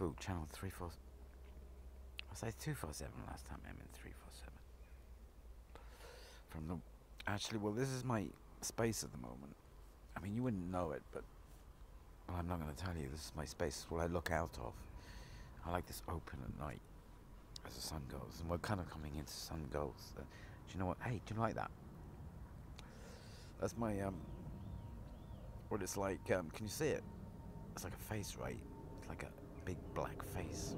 Fu, channel 34. I say 247 last time. I meant 347. From the. Actually, well, this is my space at the moment. I mean, you wouldn't know it, but. Well, I'm not going to tell you. This is my space. This is what I look out of. I like this open at night as the sun goes. And we're kind of coming into sun goes. Do you know what? Hey, do you like that? That's my. What it's like. Can you see it? It's like a face, right? It's like a big black face.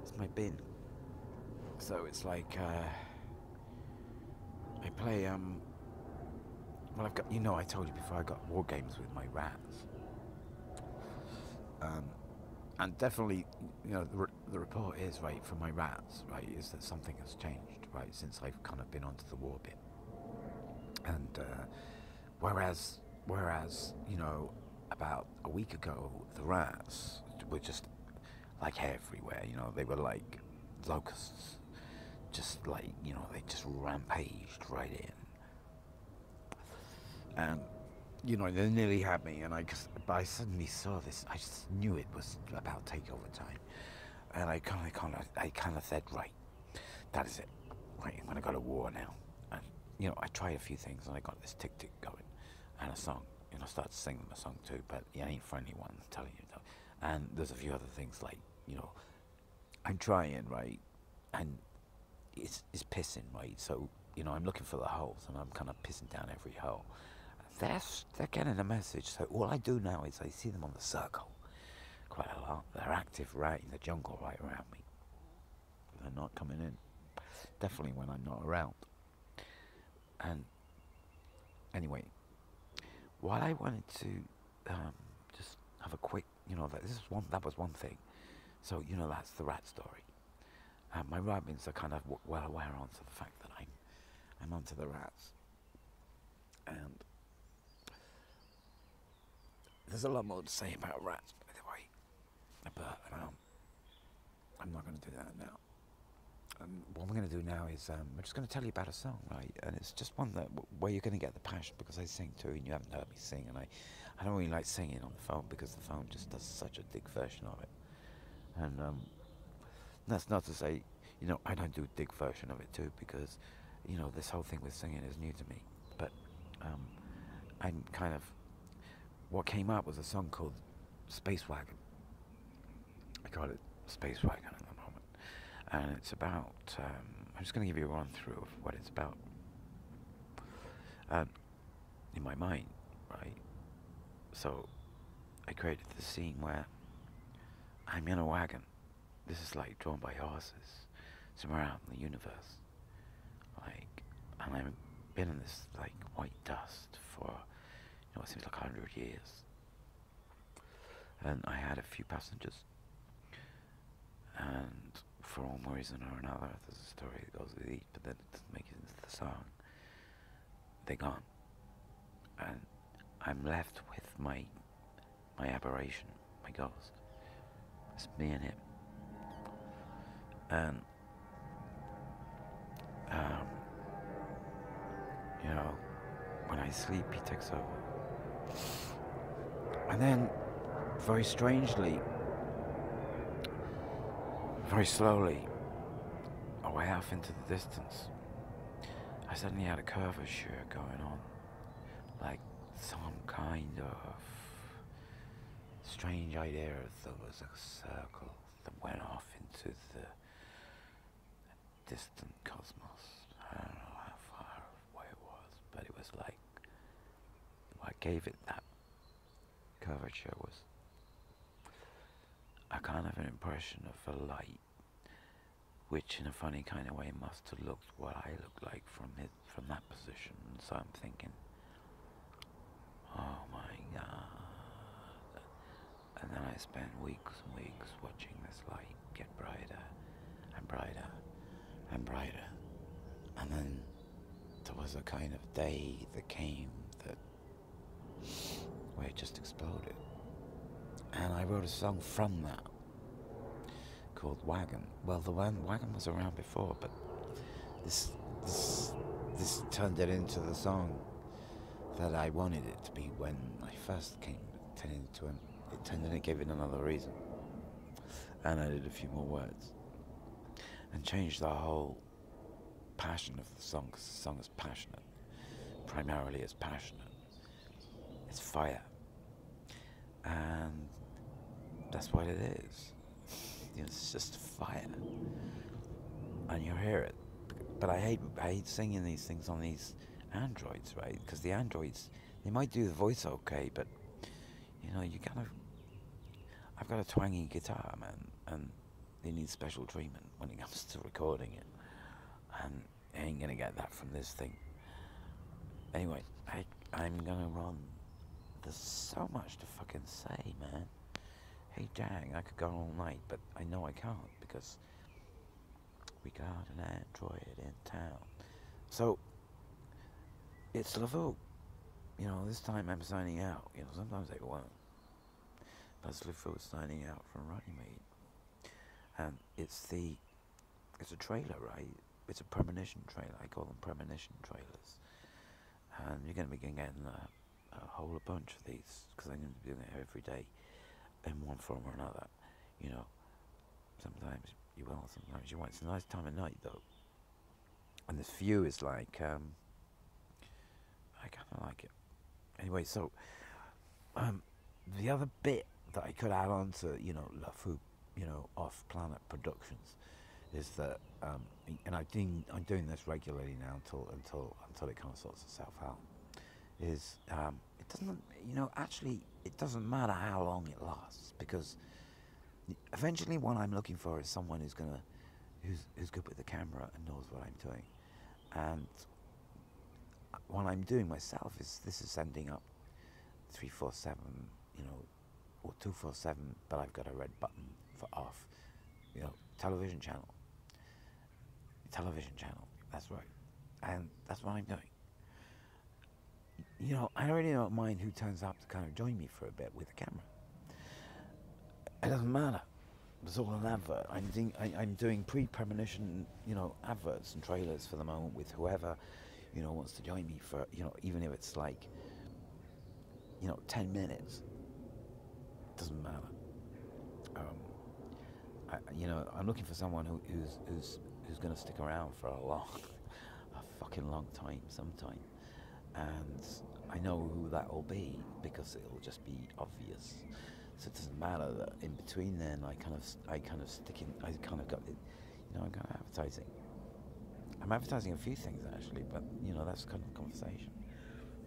It's my bin. So it's like I play well, I've got, I told you before, I got war games with my rats. And definitely, the report is, right, from my rats, right, is that something has changed, right, since I've kind of been onto the war bit. And whereas about a week ago, the rats were just like everywhere. They were like locusts, just like, they just rampaged right in. And they nearly had me, and but I suddenly saw this. I just knew it was about takeover time, and I kind of said, right, that is it. Right, I'm gonna go to war now. And I tried a few things, and I got this tick tick going, and a song. I started singing a song too, but it ain't for anyone. I'm telling you. And there's a few other things like, I'm trying, right, and it's pissing, right. So I'm looking for the holes, and I'm kind of pissing down every hole. They're getting a message. So all I do now is I see them on the circle quite a lot. They're active right in the jungle right around me. They're not coming in. Definitely when I'm not around. And anyway, what I wanted to just have a quick, that was one thing. So that's the rat story. My rabbits are kind of well aware onto the fact that I'm onto the rats, and there's a lot more to say about rats, by the way, but I'm not going to do that now. What we're going to do now is we're just going to tell you about a song, right? And it's just one where you're going to get the passion, because I sing too, and you haven't heard me sing, and I don't really like singing on the phone because the phone just does such a dig version of it. And that's not to say, I don't do a dig version of it too, because this whole thing with singing is new to me. But I'm kind of, what came up was a song called Space Wagon. I call it Space Wagon at the moment. And it's about, I'm just going to give you a run through of what it's about. In my mind, right? So I created this scene where I'm in a wagon. This is like drawn by horses, somewhere out in the universe. And I've been in this like white dust for, it seems like 100 years. And I had a few passengers. And for one reason or another, there's a story that goes with each, but then it doesn't make it into the song. They're gone. And I'm left with my aberration, my ghost. It's me and him. And when I sleep, he takes over. And then, very strangely, very slowly, away off into the distance, I suddenly had a curvature going on, like some kind of strange idea that there was a circle that went off into the distant cosmos. I don't know how far away it was, but it was like, what gave it that curvature was a kind of an impression of a light, which in a funny kind of way must have looked what I looked like from that position. And so I'm thinking, oh my God. And then I spent weeks and weeks watching this light get brighter and brighter and brighter. And then there was a kind of day that came where it just exploded. And I wrote a song from that called Wagon. Well, the wagon was around before, but this turned it into the song that I wanted it to be when I first came. It turned into it gave it another reason. and added a few more words and changed the whole passion of the song, because the song is passionate. Primarily it's passionate. It's fire. And that's what it is. It's just fire. And you hear it. But I hate singing these things on these Androids, right? Because the Androids, they might do the voice okay, but you kind of. I've got a twangy guitar, man, and they need special treatment when it comes to recording it. And I ain't gonna get that from this thing. Anyway, I'm gonna run. There's so much to fucking say, man. Hey, dang, I could go all night, but I know I can't because we got an Android in town. So, it's LeFou. This time I'm signing out. Sometimes they won't. But it's LeFou signing out from Runnymede. And it's a trailer, right? It's a premonition trailer. I call them premonition trailers. And you're going to be getting a whole bunch of these, because I'm going to be doing it every day in one form or another. Sometimes you will, sometimes you won't. It's a nice time of night, though. And this view is like, I kind of like it. Anyway, so, the other bit that I could add on to, LeFou, Off-Planet Productions, is that, and I'm doing this regularly now until it kind of sorts itself out, is, it doesn't, actually, it doesn't matter how long it lasts, because eventually what I'm looking for is someone who's good with the camera and knows what I'm doing. And what I'm doing myself is sending up 347, or 247, but I've got a red button for off, television channel, that's right. And that's what I'm doing. I really don't mind who turns up to kind of join me for a bit with the camera. It doesn't matter. It's all an advert. I'm doing pre-premonition, adverts and trailers for the moment with whoever, wants to join me for, even if it's like, 10 minutes. Doesn't matter. I'm looking for someone who's going to stick around for a fucking long time sometime. And I know who that will be because it'll just be obvious. So it doesn't matter that in between then I kind of got it, I'm kind of advertising. I'm advertising a few things actually, but that's kind of a conversation.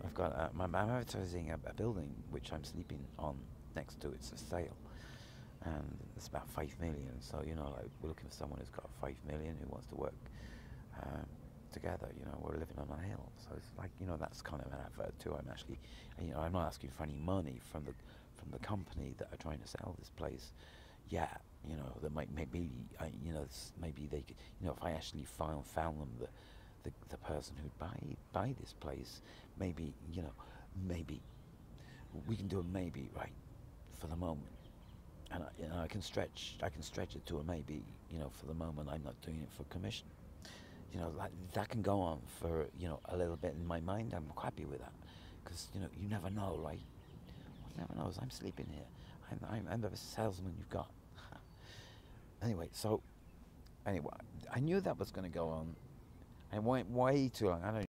I've got I'm advertising a building which I'm sleeping on next to. It's a sale, and it's about 5 million. So we're looking for someone who's got 5 million who wants to work together. We're living on a hill, so it's like that's kind of an advert too. I'm actually, I'm not asking for any money from the company that are trying to sell this place. Yeah, that maybe maybe they could, if I actually found them the person who'd buy this place, maybe maybe we can do a maybe, right, for the moment. And I can stretch it to a maybe, for the moment. I'm not doing it for commission. That can go on for a little bit in my mind. I'm happy with that, because you never know, right? One never knows. I'm sleeping here. I'm the best salesman you've got. Anyway, I knew that was going to go on. I went way too long. I don't